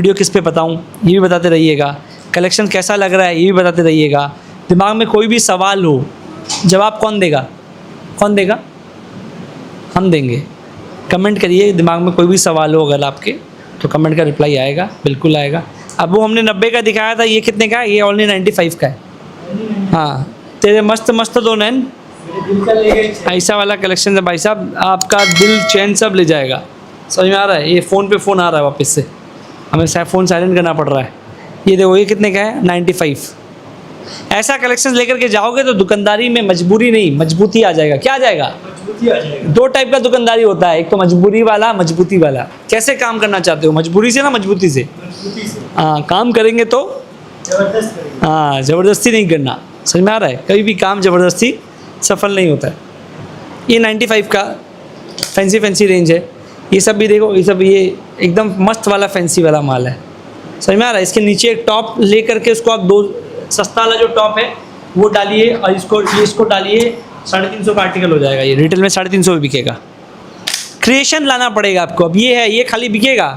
Video किस पे बताऊं ये भी बताते रहिएगा, कलेक्शन कैसा लग रहा है ये भी बताते रहिएगा। दिमाग में कोई भी सवाल हो, जवाब कौन देगा? कौन देगा? हम देंगे। कमेंट करिए, दिमाग में कोई भी सवाल हो अगर आपके तो कमेंट का रिप्लाई आएगा, बिल्कुल आएगा। अब वो हमने 90 का दिखाया था, ये कितने का है? ये ओनली 95 का है। हाँ, तेरे मस्त मस्त दो नैन, ऐसा वाला कलेक्शन है भाई साहब, आपका दिल चैन सब ले जाएगा। समझ में आ रहा है? ये फ़ोन पे फ़ोन आ रहा है वापस से, हमें फ़ोन साइलेंट करना पड़ रहा है। ये देखो, ये कितने का है? 95। ऐसा कलेक्शन लेकर के जाओगे तो दुकानदारी में मजबूरी नहीं, मजबूती आ जाएगा। क्या आ जाएगा? मजबूती आ जाएगा। दो टाइप का दुकानदारी होता है, एक तो मजबूरी वाला, मजबूती वाला। कैसे काम करना चाहते हो, मजबूरी से ना मजबूती से? हाँ, काम करेंगे तो हाँ, ज़बरदस्ती नहीं करना। समझ में आ रहा है? कभी भी काम ज़बरदस्ती सफल नहीं होता है। ये 95 का फैंसी रेंज है। ये सब भी देखो, ये सब ये एकदम मस्त वाला फैंसी वाला माल है। समझ में आ रहा है? इसके नीचे एक टॉप ले करके उसको आप दो, सस्ता वाला जो टॉप है वो डालिए और इसको डालिए, 350 का आर्टिकल हो जाएगा। ये रिटेल में 350 में बिकेगा। क्रिएशन लाना पड़ेगा आपको। अब ये है, ये खाली बिकेगा।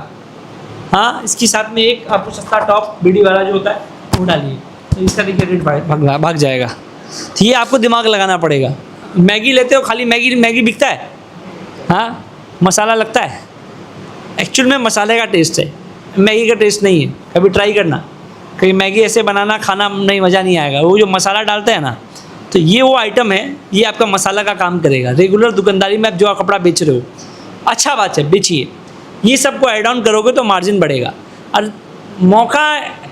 हाँ, इसके साथ में एक आपको सस्ता टॉप बीडी वाला जो होता है वो डालिए, तो इसका देखिए रेट भाग जाएगा। तो ये आपको दिमाग लगाना पड़ेगा। मैगी लेते हो, खाली मैगी बिकता है? हाँ, मसाला लगता है। एक्चुअल में मसाले का टेस्ट है, मैगी का टेस्ट नहीं है। कभी ट्राई करना, कहीं मैगी ऐसे बनाना खाना नहीं, मज़ा नहीं आएगा। वो जो मसाला डालते हैं ना, तो ये वो आइटम है, ये आपका मसाला का काम करेगा। रेगुलर दुकानदारी में आप जो कपड़ा बेच रहे हो, अच्छा बात है, बेचिए। ये सबको ऐड ऑन करोगे तो मार्जिन बढ़ेगा। और मौका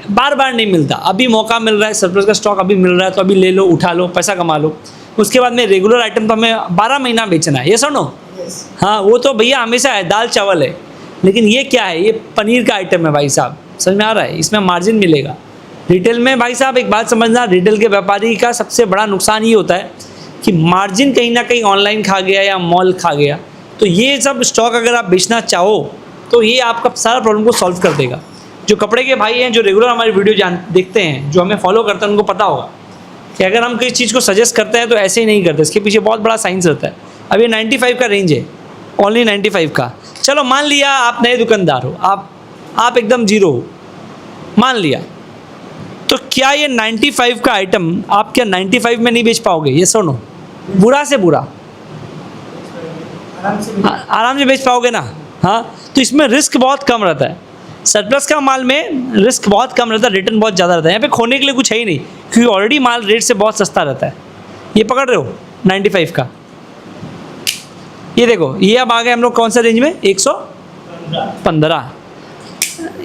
बार बार नहीं मिलता। अभी मौका मिल रहा है, सरप्लस का स्टॉक अभी मिल रहा है, तो अभी ले लो, उठा लो, पैसा कमा लो। उसके बाद में रेगुलर आइटम तो हमें 12 महीना बेचना है। ये सुनो, हाँ, वो तो भैया हमेशा है, दाल चावल है। लेकिन ये क्या है? ये पनीर का आइटम है भाई साहब। समझ में आ रहा है? इसमें मार्जिन मिलेगा। रिटेल में भाई साहब एक बात समझना, रिटेल के व्यापारी का सबसे बड़ा नुकसान ये होता है कि मार्जिन कहीं ना कहीं ऑनलाइन खा गया या मॉल खा गया। तो ये सब स्टॉक अगर आप बेचना चाहो तो ये आपका सारा प्रॉब्लम को सॉल्व कर देगा। जो कपड़े के भाई हैं, जो रेगुलर हमारी वीडियो देखते हैं, जो हमें फॉलो करते हैं, उनको पता होगा कि अगर हम किसी चीज़ को सजेस्ट करते हैं तो ऐसे ही नहीं करते, इसके पीछे बहुत बड़ा साइंस रहता है। अब ये 95 का रेंज है, ओनली 95 का। चलो मान लिया आप नए दुकानदार हो, आप एकदम जीरो हो, मान लिया, तो क्या ये 95 का आइटम आप क्या 95 में नहीं बेच पाओगे? ये सुनो, बुरा से बुरा आराम से बेच पाओगे ना। हाँ, तो इसमें रिस्क बहुत कम रहता है। सरप्लस का माल में रिस्क बहुत कम रहता है, रिटर्न बहुत ज़्यादा रहता है। यहाँ पे खोने के लिए कुछ है ही नहीं, क्योंकि ऑलरेडी माल रेट से बहुत सस्ता रहता है। ये पकड़ रहे हो 95 का। ये देखो, ये अब आ गए हम लोग कौन सा रेंज में? 115।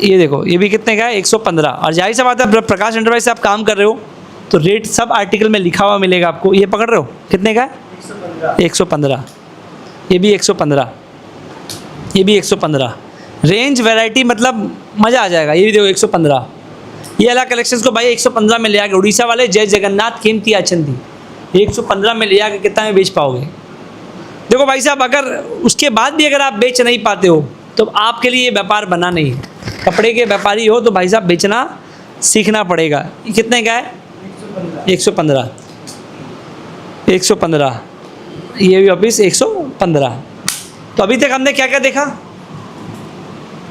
ये देखो, ये भी कितने का है? 115। और जाहिर सा बात है, प्रकाश एंटरप्राइज से आप काम कर रहे हो तो रेट सब आर्टिकल में लिखा हुआ मिलेगा आपको। ये पकड़ रहे हो कितने का है? 115। ये भी 115, ये भी 115। रेंज वैरायटी मतलब मज़ा आ जाएगा। ये भी देखो 115। ये अलग कलेक्शंस को भाई 115 में ले आके, उड़ीसा वाले जय जगन्नाथ कीमती आचंदी 115 में ले आके कितना में बेच पाओगे? देखो भाई साहब, अगर उसके बाद भी अगर आप बेच नहीं पाते हो तो आपके लिए ये व्यापार बना नहीं है। कपड़े के व्यापारी हो तो भाई साहब बेचना सीखना पड़ेगा। ये कितने का है? 115। 115, ये भी वापिस 115। तो अभी तक हमने क्या क्या देखा?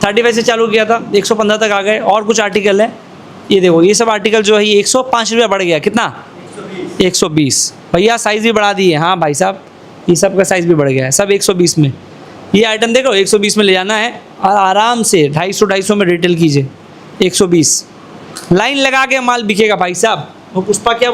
35 से चालू किया था, 115 तक आ गए। और कुछ आर्टिकल है, ये देखो, ये सब आर्टिकल जो है ये 105 रुपया बढ़ गया। कितना? 120। भैया साइज़ भी बढ़ा दिए। हाँ भाई साहब, ये सब का साइज़ भी बढ़ गया है, सब 120 में। ये आइटम देखो 120 में ले जाना है और आराम से 250 में रिटेल कीजिए। 120 लाइन लगा के माल बिकेगा भाई साहब। वो पुष्पा क्या